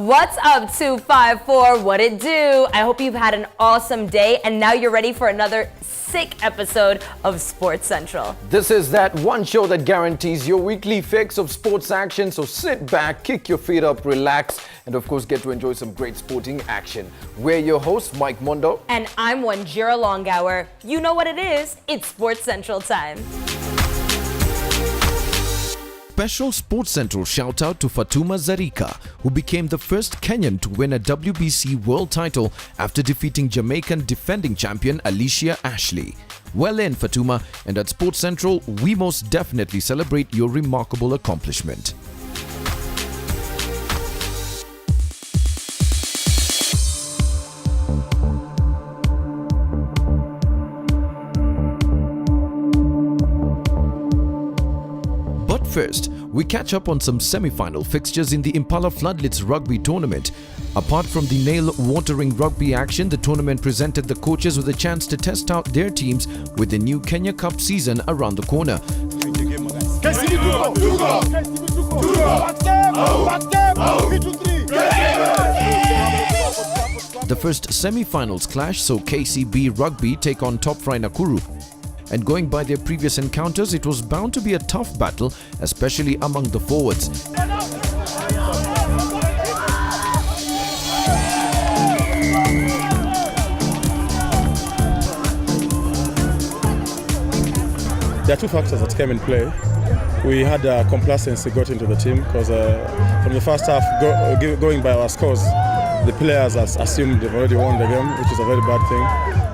What's up, 254? What it do? I hope you've had an awesome day and now you're ready for another sick episode of Sports Central. This is that one show that guarantees your weekly fix of sports action. So sit back, kick your feet up, relax, and of course get to enjoy some great sporting action. We're your hosts, Mike Mondo. And I'm Wanjira Longhour. You know what it is. It's Sports Central time. Special Sports Central shout out to Fatuma Zarika, who became the first Kenyan to win a WBC world title after defeating Jamaican defending champion Alicia Ashley. Well in, Fatuma, and at Sports Central, we most definitely celebrate your remarkable accomplishment. First, we catch up on some semi-final fixtures in the Impala Floodlits Rugby Tournament. Apart from the nail-watering rugby action, the tournament presented the coaches with a chance to test out their teams with the new Kenya Cup season around the corner. The first semi-finals clash saw KCB Rugby take on Top Fry Nakuru. And going by their previous encounters, it was bound to be a tough battle, especially among the forwards. There are two factors that came in play. We had complacency got into the team because from the first half, going by our scores, the players assumed they've already won the game, which is a very bad thing.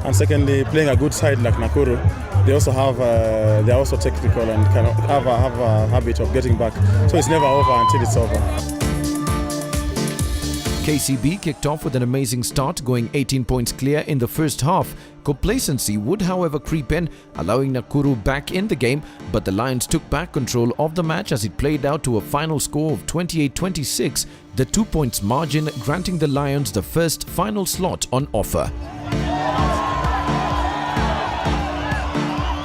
And secondly, playing a good side like Nakuru, they also have they're also technical and kind of have a habit of getting back. So it's never over until it's over. KCB kicked off with an amazing start, going 18 points clear in the first half. Complacency would, however, creep in, allowing Nakuru back in the game, but the Lions took back control of the match as it played out to a final score of 28-26, the 2 points margin granting the Lions the first final slot on offer.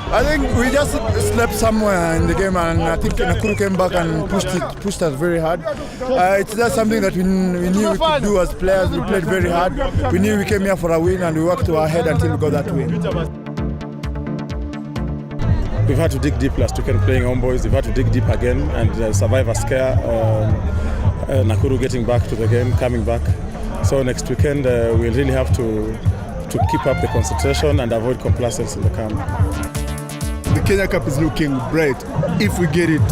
I think we just slept somewhere in the game, and I think Nakuru came back and pushed us very hard. It's just something that we knew we could do as players. We played very hard. We knew we came here for a win, and we worked to our head until we got that win. We've had to dig deep last weekend playing Homeboys. We've had to dig deep again and survive a scare. Nakuru getting back to the game, coming back. So next weekend we'll really have to keep up the concentration and avoid complacency in the camp. The Kenya Cup is looking bright if we get it,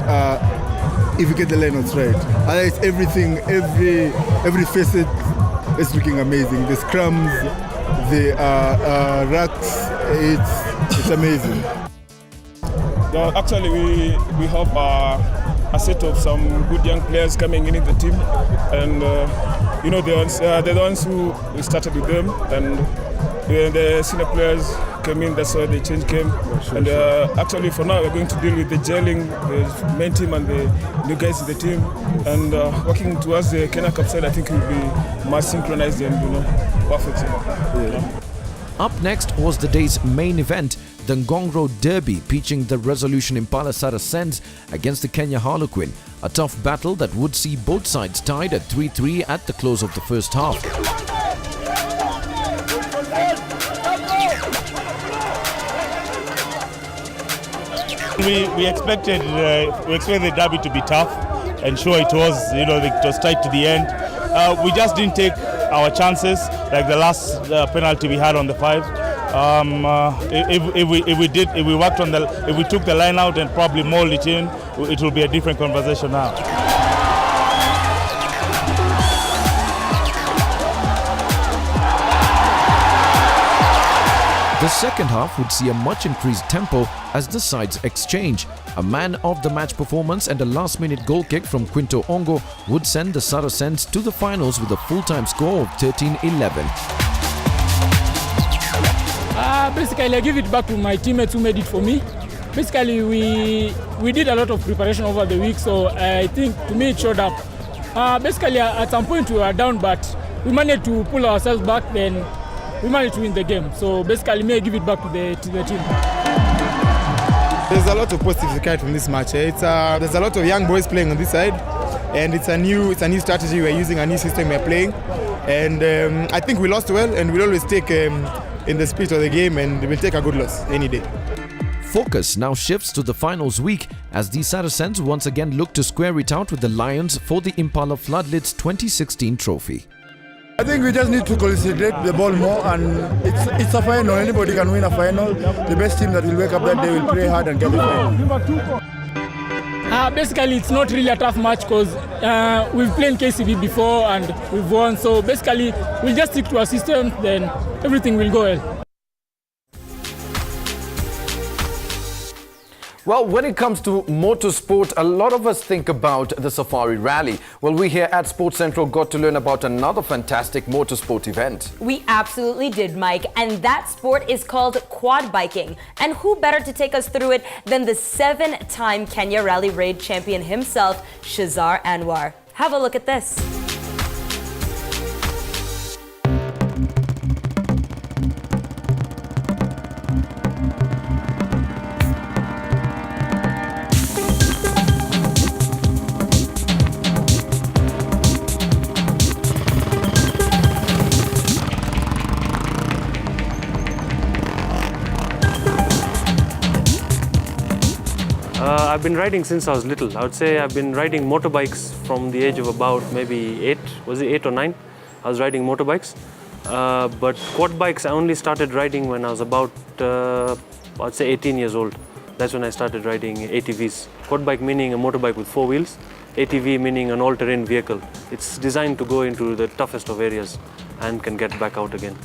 if we get the lineups right. Otherwise, everything, every facet is looking amazing. The scrums, the racks, it's amazing. Actually, we have a set of some good young players coming in the team, and they're the ones who we started with them, and the senior players came in. That's why the change came. Actually, for now, we're going to deal with the gelling, the main team and the new guys in the team, and working towards the Kenya Cup side. I think it will be more synchronized and perfect. Yeah. Up next was the day's main event, the Ngong Road Derby, pitching the Resolution Impala Saracens against the Kenya Harlequin. A tough battle that would see both sides tied at 3-3 at the close of the first half. We expected the derby to be tough, and sure it was. It was tight to the end. We just didn't take our chances, like the last penalty we had on the 5. If we took the line out and probably mold it in, it will be a different conversation now. The second half would see a much increased tempo as the sides exchange. A man of the match performance and a last-minute goal kick from Quinto Ongo would send the Saracens to the finals with a full-time score of 13-11. Basically, I give it back to my teammates who made it for me. Basically, we did a lot of preparation over the week, so I think to me it showed up. Basically, at some point we were down, but we managed to pull ourselves back, then we managed to win the game. So basically, may I give it back to the team. There's a lot of positives to carry from this match. There's a lot of young boys playing on this side. and it's a new strategy we're using, a new system we're playing, and I think we lost well, and we'll always take in the spirit of the game, and we'll take a good loss any day. Focus now shifts to the finals week as the Saracens once again look to square it out with the Lions for the Impala Floodlights 2016 trophy. I think we just need to concentrate the ball more, and it's a final. Anybody can win a final. The best team that will wake up that day will play hard and get the final. Basically, it's not really a tough match because we've played KCB before and we've won. So basically, we'll just stick to our system, then everything will go well. Well, when it comes to motorsport, a lot of us think about the Safari Rally. Well, we here at Sports Central got to learn about another fantastic motorsport event. We absolutely did, Mike, and that sport is called quad biking. And who better to take us through it than the 7-time Kenya Rally Raid champion himself, Shazar Anwar. Have a look at this. I've been riding since I was little. I would say I've been riding motorbikes from the age of about maybe 8. Was it 8 or 9? I was riding motorbikes. But quad bikes I only started riding when I was about, I'd say 18 years old. That's when I started riding ATVs. Quad bike meaning a motorbike with 4 wheels. ATV meaning an all-terrain vehicle. It's designed to go into the toughest of areas and can get back out again.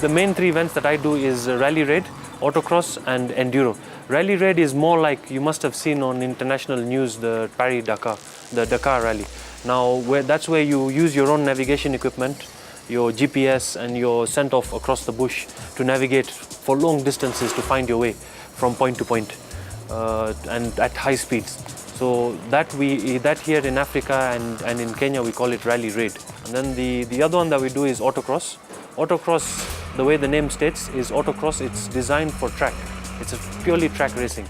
The main 3 events that I do is Rally Raid, Autocross and Enduro. Rally Raid is more like you must have seen on international news the Paris-Dakar, the Dakar Rally. Now that's where you use your own navigation equipment, your GPS, and you're sent off across the bush to navigate for long distances to find your way from point to point and at high speeds. So that here in Africa and in Kenya we call it Rally Raid. And then the other one that we do is Autocross. Autocross, the way the name states, is autocross. It's designed for track. It's a purely track racing.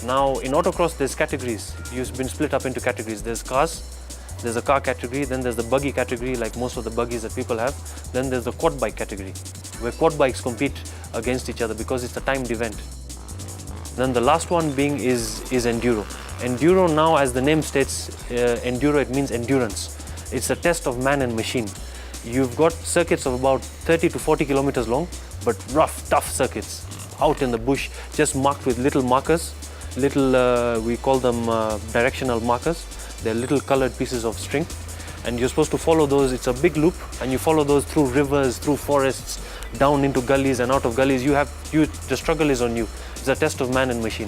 Now in autocross there's categories. You've been split up into categories. There's cars, there's a car category, then there's the buggy category like most of the buggies that people have. Then there's the quad bike category where quad bikes compete against each other because it's a timed event. Then the last one being is enduro. Enduro now, as the name states, enduro, it means endurance. It's a test of man and machine. You've got circuits of about 30 to 40 kilometers long, but rough, tough circuits out in the bush, just marked with little markers, we call them directional markers. They're little colored pieces of string, and you're supposed to follow those. It's a big loop, and you follow those through rivers, through forests, down into gullies and out of gullies. The struggle is on you. It's a test of man and machine.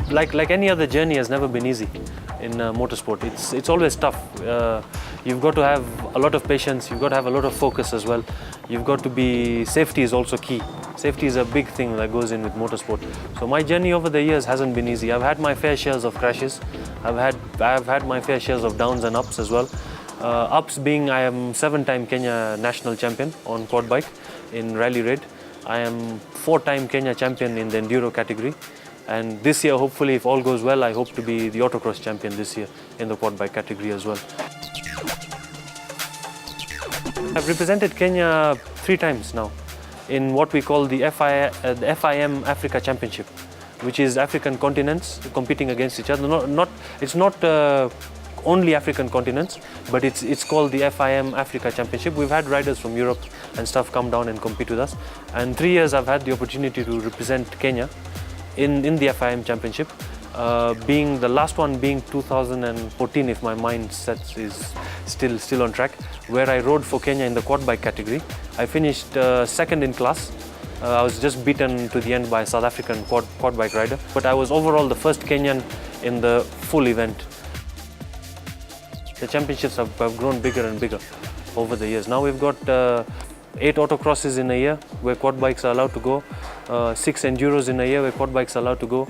Like any other journey has never been easy in motorsport. It's always tough. You've got to have a lot of patience. You've got to have a lot of focus as well. You've got to be, safety is also key. Safety is a big thing that goes in with motorsport. So my journey over the years hasn't been easy. I've had my fair shares of crashes. I've had my fair shares of downs and ups as well. Ups being I am 7-time Kenya national champion on quad bike in Rally Raid. I am 4-time Kenya champion in the enduro category. And this year, hopefully, if all goes well, I hope to be the autocross champion this year in the quad bike category as well. I've represented Kenya 3 times now in what we call the FIM Africa Championship, which is African continents competing against each other. It's not only African continents, but it's called the FIM Africa Championship. We've had riders from Europe and stuff come down and compete with us. And 3 years I've had the opportunity to represent Kenya in the FIM Championship, being the last one being 2014, if my mind sets is still on track, where I rode for Kenya in the quad bike category. I finished 2nd in class. I was just beaten to the end by a South African quad bike rider, but I was overall the first Kenyan in the full event. The championships have grown bigger and bigger over the years. Now we've got 8 autocrosses in a year where quad bikes are allowed to go, 6 enduros in a year where quad bikes are allowed to go,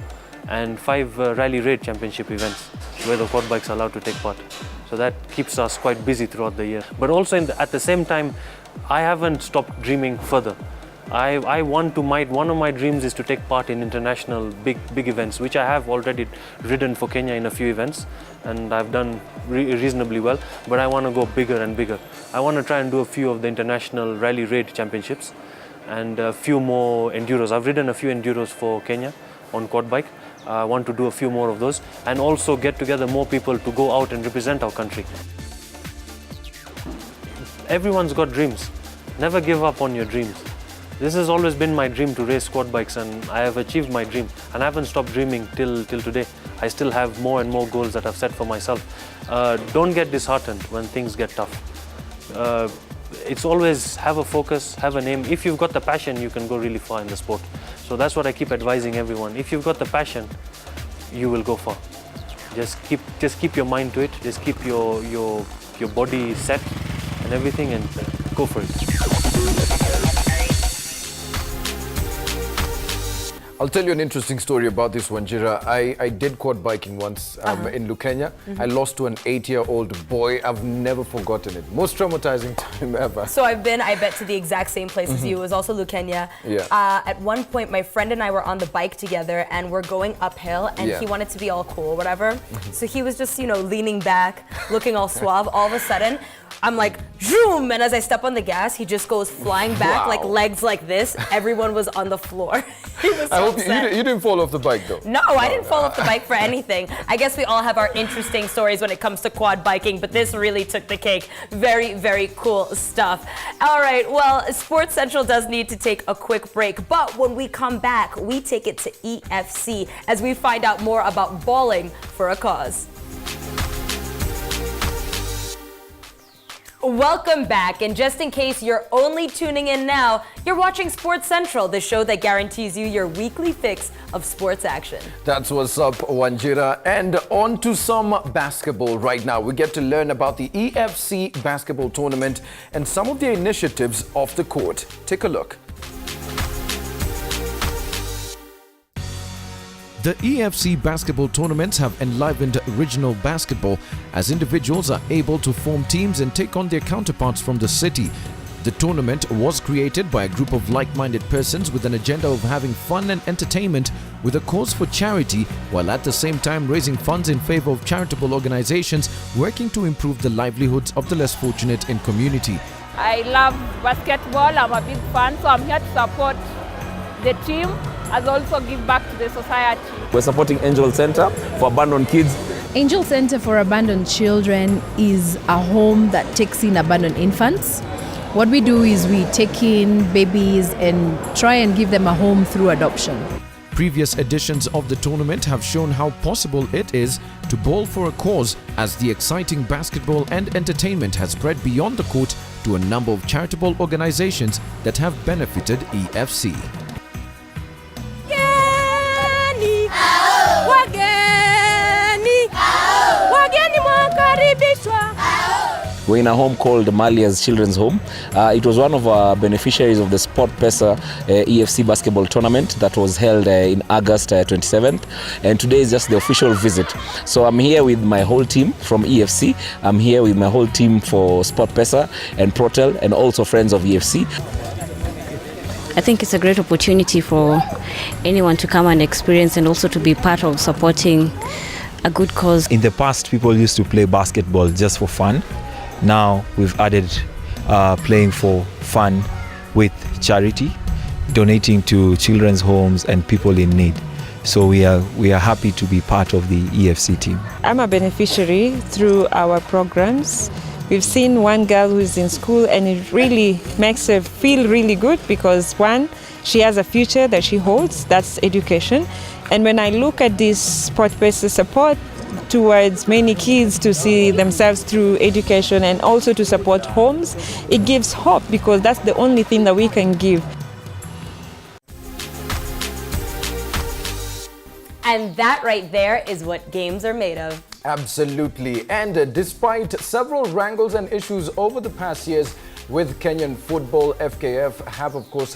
and 5 Rally Raid championship events where the quad bikes are allowed to take part. So that keeps us quite busy throughout the year. But also at the same time, I haven't stopped dreaming further. One of my dreams is to take part in international big events, which I have already ridden for Kenya in a few events, and I've done reasonably well. But I want to go bigger and bigger. I want to try and do a few of the international rally raid championships and a few more enduros. I've ridden a few enduros for Kenya on quad bike. I want to do a few more of those and also get together more people to go out and represent our country. Everyone's got dreams. Never give up on your dreams. This has always been my dream, to race quad bikes, and I have achieved my dream, and I haven't stopped dreaming till today. I still have more and more goals that I've set for myself. Don't get disheartened when things get tough. It's always have a focus, have an aim. If you've got the passion, you can go really far in the sport. So that's what I keep advising everyone. If you've got the passion, you will go far. Just keep your mind to it. Just keep your body set and everything, and go for it. I'll tell you an interesting story about this one, Jira. I did quad biking once in Lukenya. I lost to an 8-year-old boy. I've never forgotten it. Most traumatizing time ever. So I bet, to the exact same place as you. It was also Lukenya. Yeah. At one point, my friend and I were on the bike together, and we're going uphill, and he wanted to be all cool, whatever. So he was just, leaning back, looking all suave. All of a sudden, I'm like, zoom! And as I step on the gas, he just goes flying back, like legs like this. Everyone was on the floor. He was I hope you didn't fall off the bike, though. No, I didn't fall off the bike for anything. I guess we all have our interesting stories when it comes to quad biking, but this really took the cake. Very, very cool stuff. All right, well, Sports Central does need to take a quick break, but when we come back, we take it to EFC as we find out more about balling for a cause. Welcome back, and just in case you're only tuning in now, you're watching Sports Central, the show that guarantees you your weekly fix of sports action. That's what's up, Wanjira. And on to some basketball right now. We get to learn about the EFC basketball tournament and some of the initiatives off the court. Take a look. The EFC basketball tournaments have enlivened regional basketball as individuals are able to form teams and take on their counterparts from the city. The tournament was created by a group of like-minded persons with an agenda of having fun and entertainment with a cause for charity, while at the same time raising funds in favor of charitable organizations working to improve the livelihoods of the less fortunate in community. I love basketball. I'm a big fan, so I'm here to support the team as also give back to the society. We're supporting Angel Center for abandoned kids. Angel Center for Abandoned Children is a home that takes in abandoned infants. What we do is we take in babies and try and give them a home through adoption. Previous editions of the tournament have shown how possible it is to ball for a cause, as the exciting basketball and entertainment has spread beyond the court to a number of charitable organizations that have benefited EFC. We're in a home called Malia's Children's Home. It was one of our beneficiaries of the Sport Pesa EFC basketball tournament that was held in August 27th. And today is just the official visit. So I'm here with my whole team from EFC. I'm here with my whole team for Sport Pesa and Protel and also friends of EFC. I think it's a great opportunity for anyone to come and experience and also to be part of supporting a good cause. In the past, people used to play basketball just for fun. Now we've added playing for fun with charity, donating to children's homes and people in need. So we are happy to be part of the EFC team. I'm a beneficiary through our programs. We've seen one girl who's in school, and it really makes her feel really good because, one, she has a future that she holds, that's education. And when I look at this sport-based support towards many kids to see themselves through education and also to support homes, it gives hope because that's the only thing that we can give. And that right there is what games are made of. Absolutely. And despite several wrangles and issues over the past years, with Kenyan football. FKF have, of course,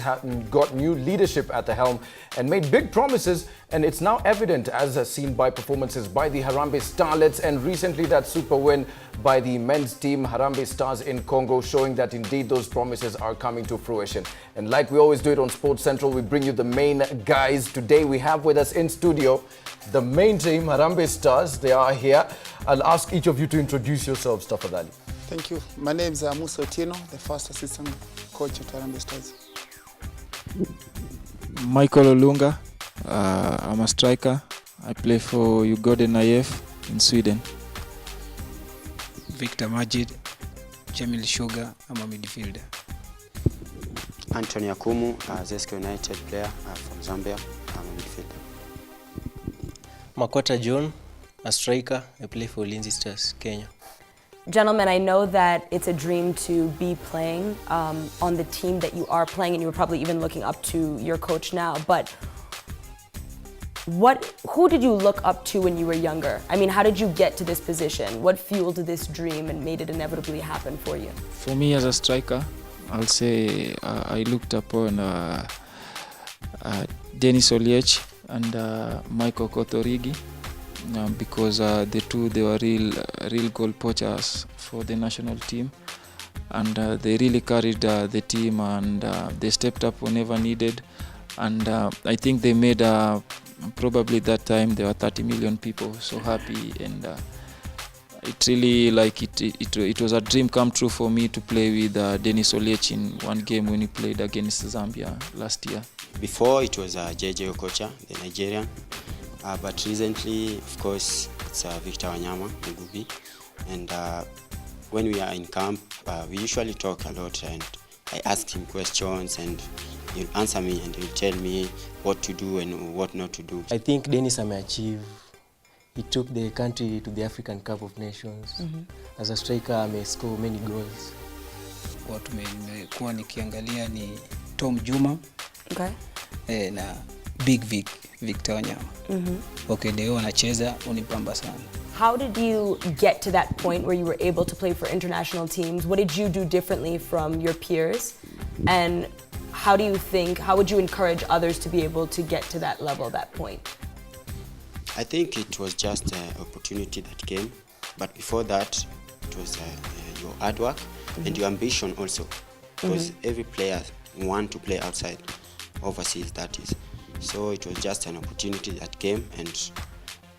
got new leadership at the helm and made big promises, and it's now evident as seen by performances by the Harambee Starlets and recently that super win by the men's team, Harambee Stars in Congo, showing that indeed those promises are coming to fruition. And like we always do it on Sports Central, we bring you the main guys. Today we have with us in studio the main team, Harambee Stars. They are here. I'll ask each of you to introduce yourselves, Tafadhali. Thank you. My name is Musa Otieno, the first assistant coach at Harambee Stars. Michael Olunga, I'm a striker. I play for Ugoden IF in Sweden. Victor Majid, Jamil Sugar, I'm a midfielder. Anthony Akumu, Zesco United player from Zambia, I'm a midfielder. Makota John, a striker, I play for Ulinzi Stars, Kenya. Gentlemen, I know that it's a dream to be playing on the team that you are playing, and you were probably even looking up to your coach now, but who did you look up to when you were younger? I mean, how did you get to this position? What fueled this dream and made it inevitably happen for you? For me as a striker, I'll say I looked upon Denis Oliech and Michael Kotorigi because they were real goal poachers for the national team, and they really carried the team, and they stepped up whenever needed, and I think they made probably that time there were 30 million people so happy, and it really it was a dream come true for me to play with Denis Oliech in one game when he played against Zambia last year. Before it was JJ Okocha, the Nigerian, but recently, of course, it's Victor Wanyama Ngubi, and when we are in camp, we usually talk a lot, and I ask him questions, and he'll answer me, and he'll tell me what to do and what not to do. I think Denis may achieve. He took the country to the African Cup of Nations. As a striker, may score many goals. Watu nimekuwa nikiangalia ni Tom Juma, na Big Victor Wanyama. Okay, leo anacheza unipamba sana. How did you get to that point where you were able to play for international teams? What did you do differently from your peers? And how would you encourage others to be able to get to that level, that point? I think it was just an opportunity that came, but before that, it was your hard work and your ambition also, because every player wants to play outside, overseas that is. So it was just an opportunity that came, and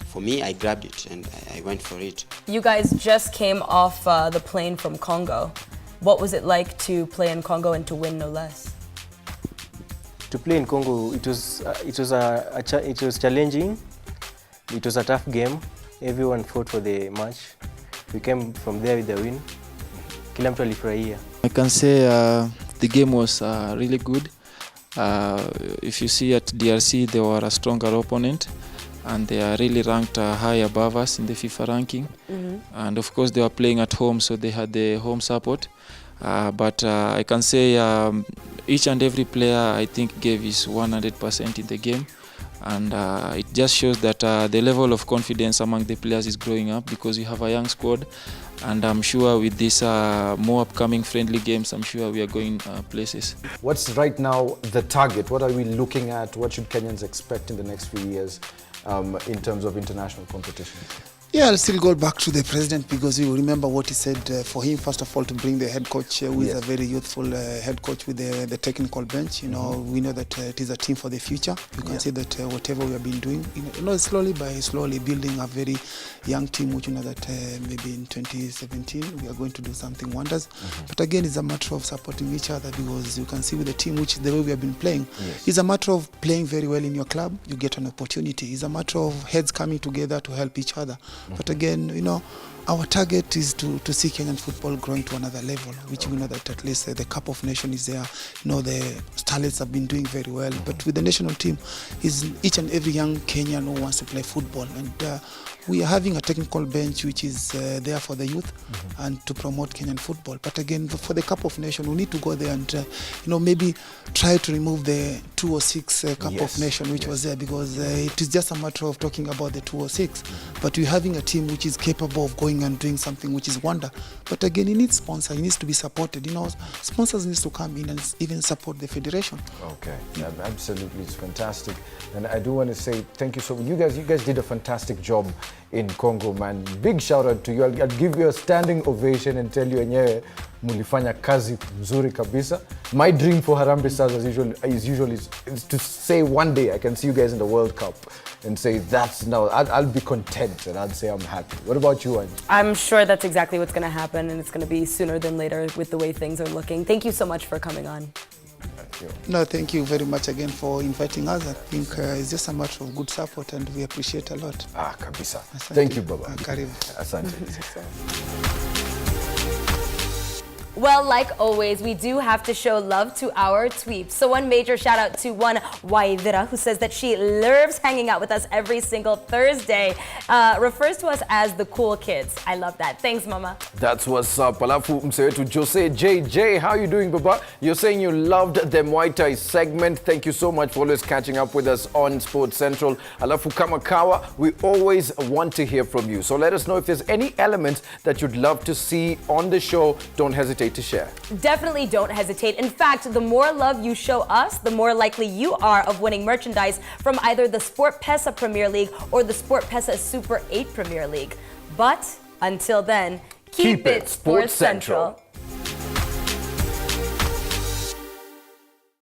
for me, I grabbed it and I went for it. You guys just came off the plane from Congo. What was it like to play in Congo and to win no less? To play in Congo, it was challenging. It was a tough game. Everyone fought for the match. We came from there with the win. Kila mtu alifurahia. I can say the game was really good. If you see at DRC, they were a stronger opponent, and they are really ranked high above us in the FIFA ranking. And of course, they were playing at home, so they had the home support. But I can say each and every player, I think, gave his 100% in the game. And it just shows that the level of confidence among the players is growing up, because we have a young squad, and I'm sure with this more upcoming friendly games, I'm sure we are going places. What's right now the target? What are we looking at? What should Kenyans expect in the next few years in terms of international competition? Yeah, I'll still go back to the president, because you remember what he said for him, first of all, to bring the head coach, who is a very youthful head coach with the technical bench. You know, we know that it is a team for the future. You can see that whatever we have been doing, slowly building a very young team, which you know that maybe in 2017 we are going to do something wonders. But again, it's a matter of supporting each other, because you can see with the team, which the way we have been playing, it's a matter of playing very well in your club. You get an opportunity. It's a matter of heads coming together to help each other. But again, you know, our target is to see Kenyan football growing to another level, which we know that at least the Cup of Nations is there. You know, the Starlets have been doing very well. But with the national team, is each and every young Kenyan who wants to play football. And we are having a technical bench which is there for the youth and to promote Kenyan football. But again, for the Cup of Nations, we need to go there and, maybe try to remove the 206 Cup of Nations, which was there, because it is just a matter of talking about the 206. But we're having a team which is capable of going going and doing something which is wonder. But again, he needs sponsor. He needs to be supported. You know, sponsors needs to come in and even support the federation. Okay, absolutely, it's fantastic. And I do want to say thank you so much. You guys did a fantastic job in Congo, man. Big shout out to you. I'll give you a standing ovation and tell you enyewe mulifanya kazi mzuri kabisa. My dream for Harambee Stars is usually to say one day I can see you guys in the World Cup and say that's now I'll be content and I'll say I'm happy. What about you, Angie? I'm sure that's exactly what's going to happen, and it's going to be sooner than later with the way things are looking. Thank you so much for coming on. Thank you. No, thank you very much again for inviting us. I think it's just a matter of good support and we appreciate a lot. Kabisa. Asante. Thank you, Baba. Karibu. Asante. Well, like always, we do have to show love to our tweeps. So one major shout out to one Waidira, who says that she loves hanging out with us every single Thursday. Refers to us as the cool kids. I love that. Thanks, Mama. That's what's up. Alafu mse wetu Jose JJ, how you doing, Baba? You're saying you loved the Muay Thai segment. Thank you so much for always catching up with us on Sports Central. Alafu Kamakawa, we always want to hear from you. So let us know if there's any elements that you'd love to see on the show. Don't hesitate to share. Definitely don't hesitate. In fact, the more love you show us, the more likely you are of winning merchandise from either the Sport Pesa Premier League or the Sport Pesa Super 8 Premier League. But until then, keep it Sports Central.